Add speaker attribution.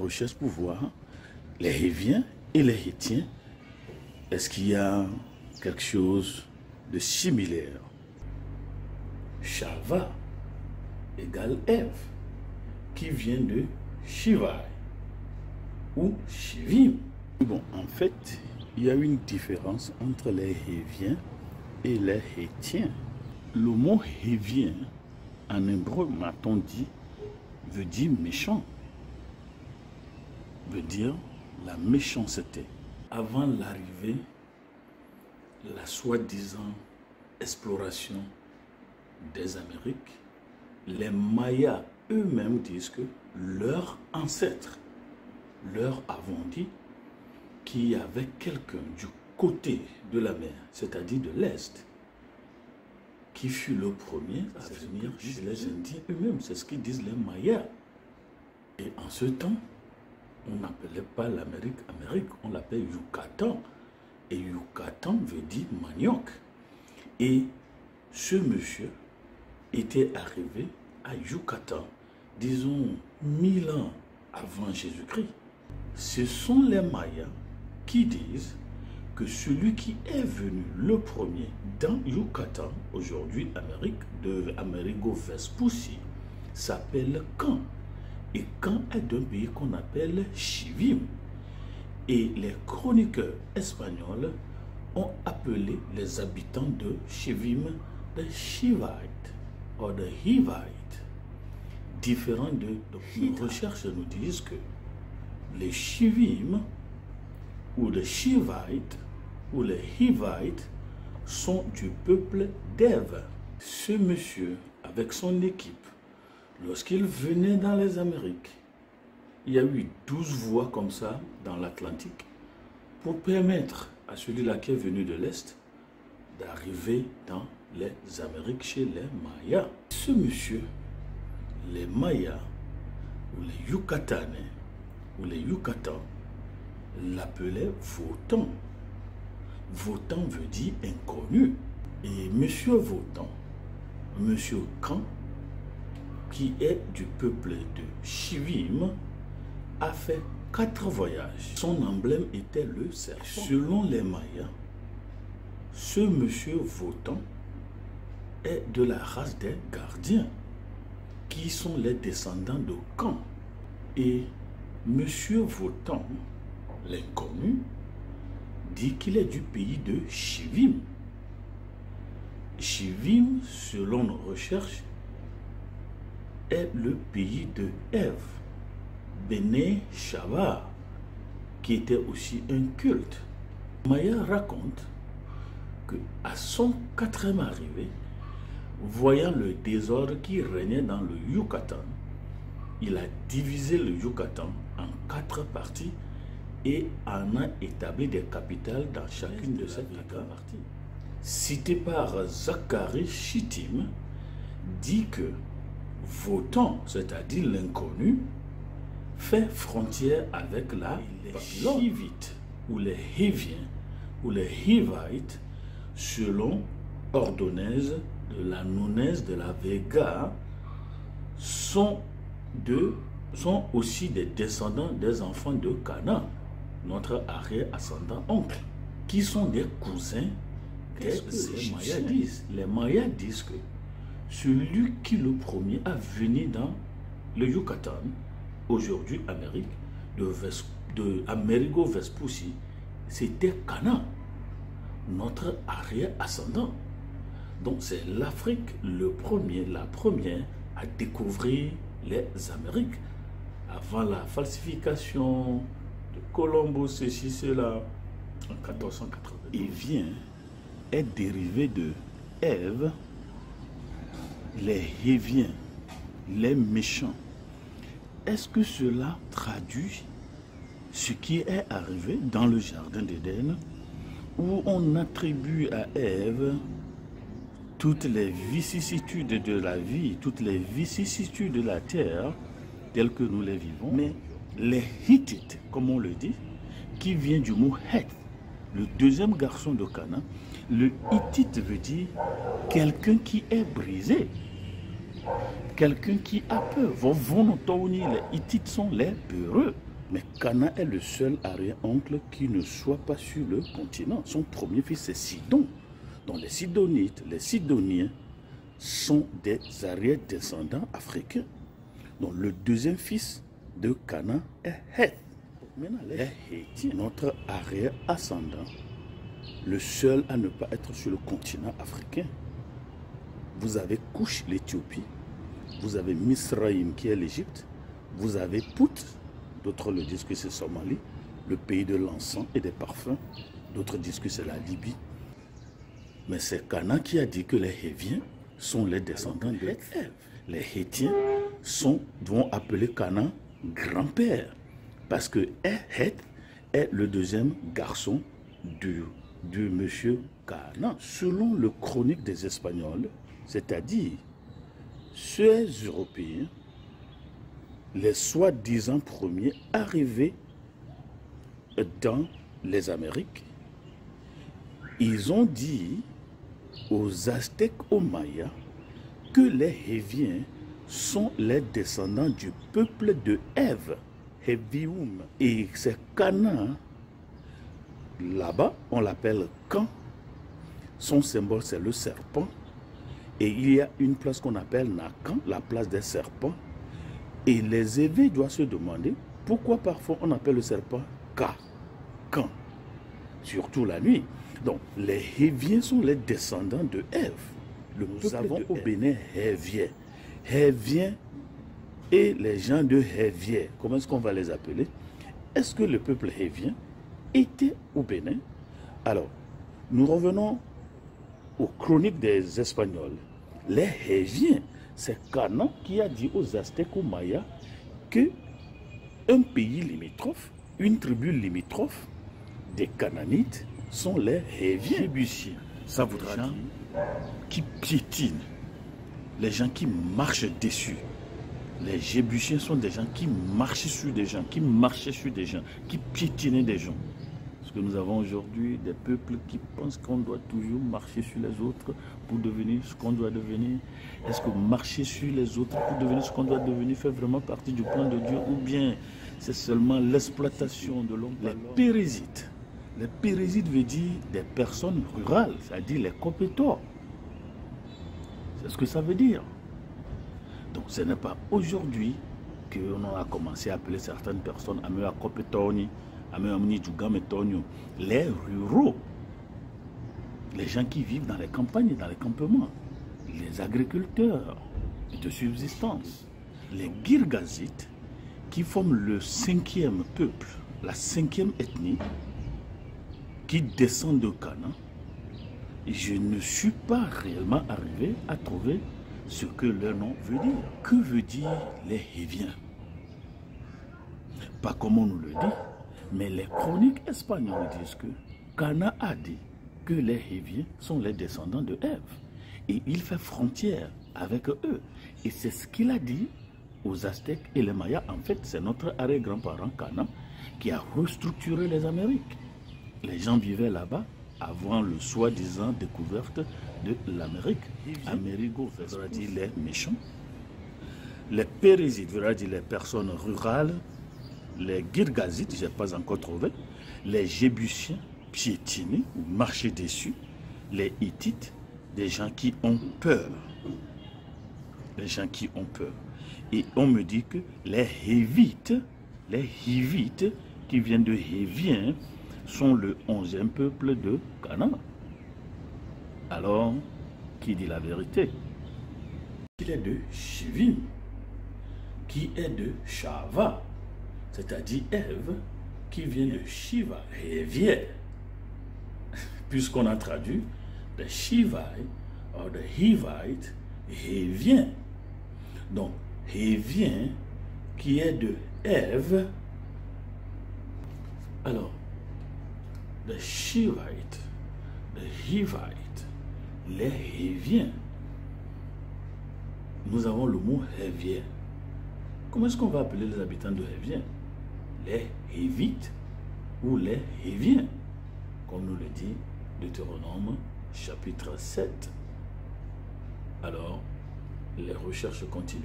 Speaker 1: recherche pour voir les Héviens et les Hétiens. Est-ce qu'il y a quelque chose de similaire? Shava égale Ève, qui vient de Shivai ou Shivim. Bon, en fait, il y a une différence entre les Héviens et les Hétiens. Le mot Hévien, en hébreu, m'a-t-on dit, veut dire méchant, veut dire la méchanceté. Avant l'arrivée, la soi-disant exploration des Amériques, les Mayas eux-mêmes disent que leurs ancêtres leur avons dit qu'il y avait quelqu'un du côté de la mer, c'est-à-dire de l'Est, qui fut le premier à venir chez les Indiens eux-mêmes. C'est ce qu'ils disent les Mayas. Et en ce temps, on n'appelait pas l'Amérique Amérique, on l'appelait Yucatan. Et Yucatan veut dire manioc. Et ce monsieur était arrivé à Yucatan, disons 1000 ans avant Jésus-Christ. Ce sont les Mayas qui disent que celui qui est venu le premier dans Yucatan, aujourd'hui Amérique, de Amerigo Vespucci, s'appelle Can. Et Can est d'un pays qu'on appelle Chivim. Et les chroniqueurs espagnols ont appelé les habitants de Chivim des Chivites ou des Hivites. Différents de nos recherches nous disent que les Chivim ou les Chivites ou les Hivites sont du peuple d'Ève. Ce monsieur, avec son équipe, lorsqu'il venait dans les Amériques, il y a eu 12 voies comme ça dans l'Atlantique pour permettre à celui-là qui est venu de l'Est d'arriver dans les Amériques chez les Mayas. Ce monsieur, les Mayas ou les Yucatanais ou les Yucatans l'appelaient Votan. Votan veut dire inconnu. Et monsieur Votan, monsieur Can, qui est du peuple de Chivim, a fait 4 voyages. Son emblème était le serpent. Selon les Mayas, ce monsieur Votan est de la race des gardiens, qui sont les descendants de Can. Et monsieur Votan, l'inconnu, dit qu'il est du pays de Chivim. Chivim, selon nos recherches, est le pays de Ève, Béné Shava, qui était aussi un culte. Maya raconte que à son 4e arrivée, voyant le désordre qui régnait dans le Yucatan, il a divisé le Yucatan en 4 parties et en a établi des capitales dans chacune de ces 4 parties. Cité par Zacharie Shittim, dit que Votan, c'est-à-dire l'inconnu, fait frontière avec la Babylone. Les Chivites ou les Héviens ou les Hivites, selon Ordonèse de la Nonèse de la Vega, sont aussi des descendants des enfants de Canaan, notre arrière-ascendant-oncle, qui sont des cousins des Mayas disent. Les Mayas disent que celui qui le premier a venu dans le Yucatan, aujourd'hui Amérique, de Amerigo Vespucci, c'était Canaan, notre arrière-ascendant. Donc c'est l'Afrique la première à découvrir les Amériques. Avant la falsification de Colombo, ceci, cela, en 1480. Hévien est dérivé de Ève, les Héviens, les méchants. Est-ce que cela traduit ce qui est arrivé dans le jardin d'Éden, où on attribue à Ève toutes les vicissitudes de la vie, toutes les vicissitudes de la terre, telles que nous les vivons, mais les Hittites, comme on le dit, qui vient du mot Heth, le deuxième garçon de Canaan. Le Hittite veut dire quelqu'un qui est brisé, quelqu'un qui a peur. Les Hittites sont les peureux. Mais Cana est le seul arrière-oncle qui ne soit pas sur le continent. Son premier fils, c'est Sidon. Donc les Sidonites, les Sidoniens sont des arrière-descendants africains. Donc le deuxième fils de Cana est Heth. Maintenant, les Hétiens, notre arrière-ascendant, le seul à ne pas être sur le continent africain. Vous avez Couche, l'Éthiopie. Vous avez Misraïm, qui est l'Égypte. Vous avez Pout. D'autres le disent que c'est Somalie, le pays de l'encens et des parfums. D'autres disent que c'est la Libye. Mais c'est Cana qui a dit que les Héviens sont les descendants de Heth. Les Hétiens vont appeler Cana grand-père. Parce que Heth est le deuxième garçon du monsieur Cana. Selon le chronique des Espagnols, c'est-à-dire ces Européens, les soi-disant premiers arrivés dans les Amériques, ils ont dit aux Aztèques, aux Mayas, que les Héviens sont les descendants du peuple de Ève, Hevium. Et c'est Cana, là-bas, on l'appelle Can. Son symbole, c'est le serpent. Et il y a une place qu'on appelle Nakan, la place des serpents. Et les éveils doivent se demander pourquoi parfois on appelle le serpent Can, surtout la nuit. Donc, les Héviens sont les descendants de Ève. Nous avons au Bénin Héviens. Héviens et les gens de Héviers, comment est-ce qu'on va les appeler? Est-ce que le peuple Hévien était au Bénin? Alors, nous revenons aux chroniques des Espagnols. Les Héviens, c'est Cana qui a dit aux Aztèques, aux Mayas, que un pays limitrophe, une tribu limitrophe des Cananites sont les Héviens. Jébusiens, ça voudra dire qui piétinent, les gens qui marchent dessus. Les Jébusiens sont des gens qui marchent sur des gens, qui marchaient sur des gens, qui piétinaient des gens. Parce que nous avons aujourd'hui des peuples qui pensent qu'on doit toujours marcher sur les autres pour devenir ce qu'on doit devenir. Est-ce que marcher sur les autres pour devenir ce qu'on doit devenir fait vraiment partie du plan de Dieu, ou bien c'est seulement l'exploitation de l'homme? Les Pérésites. Les Pérésites veut dire des personnes rurales, c'est-à-dire les compétents. C'est ce que ça veut dire. Donc ce n'est pas aujourd'hui qu'on a commencé à appeler certaines personnes les ruraux, les gens qui vivent dans les campagnes, dans les campements, les agriculteurs de subsistance, les Girgazites qui forment le 5e peuple, la 5e ethnie qui descend de Cana. Je ne suis pas réellement arrivé à trouver ce que leur nom veut dire. Que veut dire les Héviens? Pas comme on nous le dit, mais les chroniques espagnoles disent que Cana a dit que les Héviens sont les descendants de Ève. Et il fait frontière avec eux. Et c'est ce qu'il a dit aux Aztèques et les Mayas. En fait, c'est notre arrière-grand-parent Cana qui a restructuré les Amériques. Les gens vivaient là-bas avant le soi-disant découverte de l'Amérique. Amérigo veut dire les méchants. Les Pérésites veut dire les personnes rurales. Les Girgazites, je n'ai pas encore trouvé. Les Jébusiens, piétinés ou marcher dessus. Les Hittites, des gens qui ont peur. Les gens qui ont peur. Et on me dit que les Hivites qui viennent de Héviens, sont le 11e peuple de Cana. Alors, qui dit la vérité? Qui est de Shivim, qui est de Shava, c'est-à-dire Ève, qui vient de Shiva, Hévien. Puisqu'on a traduit the Shivite or the Hivite, Hévien. Donc, Hévien, qui est de Ève. Alors, the Shivite, the Hivite, les Héviens. Nous avons le mot Hévien. Comment est-ce qu'on va appeler les habitants de Hévien? Les Hévites ou les Héviens, comme nous le dit Deutéronome chapitre 7. Alors, les recherches continuent.